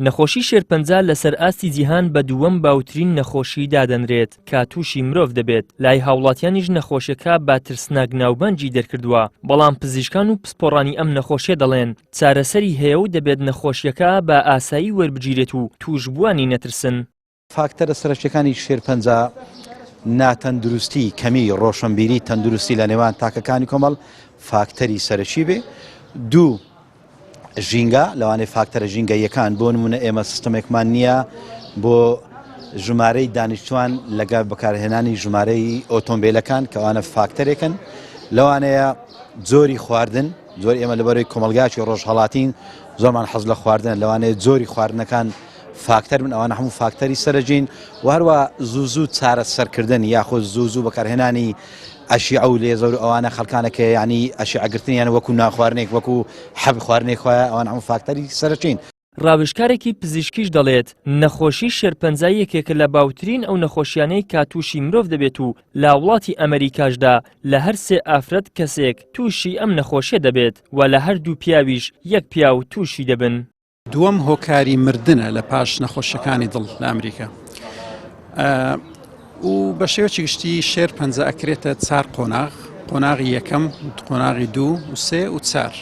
نەخۆشی شێرپەنجە لەسەر ئاستی جیهان بە دووەم باوترین نەخۆشی دادەنرێت کە تووشی مرۆڤ دەبێت. لای هاوڵاتیانیش نەخۆشیەکە با ترسناک ناوبانجی دەرکردووە، بەڵام پزیشکان و پسپۆڕانی ئەم نەخۆشیە دەڵێن چارەسەری هەیە و دەبێت نەخۆشیەکە بە ئاسایی وەربگیرێت و توشبووانی نەترسن. فاکتەرە سەرچیەکانی شێرپەنجە ناتەندروستی کەمی ڕۆشنبیری تەندروستی لە نێوان تاکەکانی کۆمەڵ فاکتەری سەرچی بێ. دوو ژینگە لەوانەیە فاکتەرە ژینگە یەکان بۆ نمونە ئێمە سیستەمێکمان نییە بۆ ژمارەی دانیشتوان لەگەڵ بەکارهێنانی ژمارەی ئۆتۆمبیلەکان کەوانە فاکتەرێکن. لەوانەیە جۆری خواردن، زۆر ئێمە لەبەرەوەی کۆمەلگاچی ڕۆژهەڵاتین زۆرمان حەز لە خواردن، لەوانەیە جۆری خواردنەکان فاکتەر من ئەوانە هەموو فاکتەری سەرەجین و هەروە زوو چارە سەرکردن یاخۆ زوو بەکارهێنانی ئەشیعە و لێزەر ئەوانە خەڵکانەکە یعنی ئەشیعەگرتنیان وەکو ناخواردنێک وەکو حەب خواردنێک خۆیان ئەوان هەموو فاکتەری سەرچین. ڕاوێژکارێکی پزیشکیش دەڵێت نەخۆشی شێرپەنجە یەکێکە لە باوترین ئەو نەخۆشیانەی کاتوشی مرۆڤ دەبێت و لە وڵاتی ئەمریکاشدا لە هەر سێ ئافرەت کەسێک تووشی ئەم نەخۆشیە دەبێت و لە هەردوو پیاویش یەک پیاو تووشی دەبن. دووەم هۆکاری مردنە لە پاش نەخۆشیەکانی دڵ لە ئەمریکا و بە شێوەیەکی گشتی شێرپەنجە ئەکرێتە چار قۆناغ، قۆناغی یەکەم، قۆناغی دوو و سێ و چار.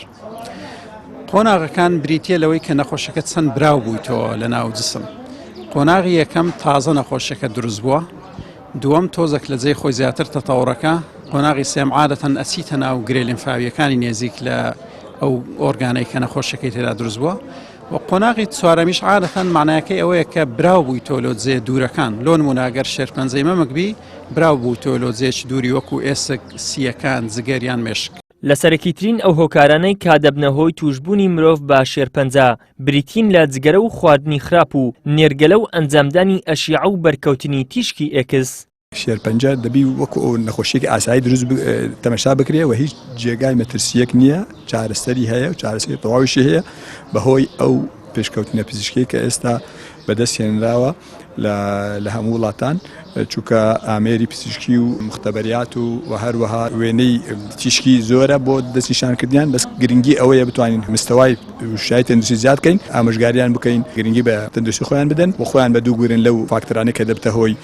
قۆناغەکان بریتە لەوەی کە نەخۆشیەکە چەند براو بوویتەوە لە ناو جسم. قۆناغی یەکەم تازە نەخۆشیەکە دروست بووە، دووەم تۆزێک لە جێی خۆی زیاتر تەتەوڕەکە، قۆناغی سێم عادەتەن ئەچیتە ناو گرێ لیمفاویەکانی نێزیک لە ئەو ئۆرگانەی کە نەخۆشیەکەی تێدا دروست بووە و قۆناغی چوارەمیش عادەتەن معنایەکەی ئەوەیە کە براو بوویتەوە لۆ جێ دوورەکان. لۆ نمونە ئەگەر شێرپەنجەی مەمەکبی براو بوویتەوە لۆ جێکی دووری وەکو ئێسک، سیەکان، جگەریان مێشک. لە سەرەکیترین ئەو هۆکارانەی کادەبنە هۆی توشبوونی مرۆڤ بە شێرپەنجە بریتین لە جگەرە و خواردنی خراپ و نێرگەلە و ئەنجامدانی ئەشیعە و بەرکەوتنی تیشکی ئێکس. شێرپەنجە دەبی وەکو ئەو نەخۆشیێکی ئاسایی دروست تەمەشا بکرێ و هیچ جێگای مەترسیەک نییە، چارەسەری هەیە و چارەسەری تەواویشی هەیە بەهۆی ئەو پێشکەوتنە پزیشکی کە ئێستا بەدەستهێنراوە لە هەموو وڵاتان، چونکە ئامێری پزیشکی و مختبەریات و هەروەها وێنەی تیشکی زۆرە بۆ دەستنیشانکردیان، بەس گرنگی ئەوەیە بتوانین مستەوای وشای تەندروستی زیاد بکەین، ئامۆژگاریان بکەین، گرنگی بە تەندروستی خۆیان بدەن و خۆیان بە دووگورن لەو فاکتەرانەی کە دەبتە هۆی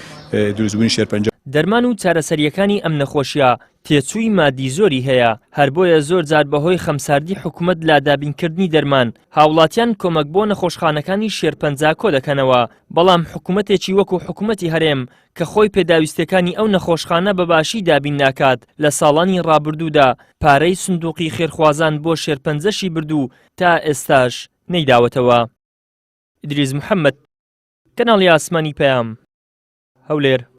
دروستبوونی شێرپەنجە. دەرمان و چارەسەریەکانی ئەم نەخۆشیە تێچووی مادی زۆری هەیە، هەر بۆیە زۆر جار بەهۆی خەمساردی حکوومەت لا دابینکردنی دەرمان هاوڵاتیان کۆمەک بۆ نەخۆشخانەکانی شێرپەنجە کۆ دەکەنەوە، بەڵام حکوومەتێکی وەکو حکوومەتی هەرێم کە خۆی پێداویستەکانی ئەو نەخۆشخانە بەباشی دابین ناکات لە ساڵانی ڕابردوودا پارەی سندوقی خێرخوازان بۆ شێرپەنجەشی بردوو تا ئێستاش نەیداوەتەوە. ئیدریس محەممەد، کەناڵی ئاسمانی پەیام، هەولێر.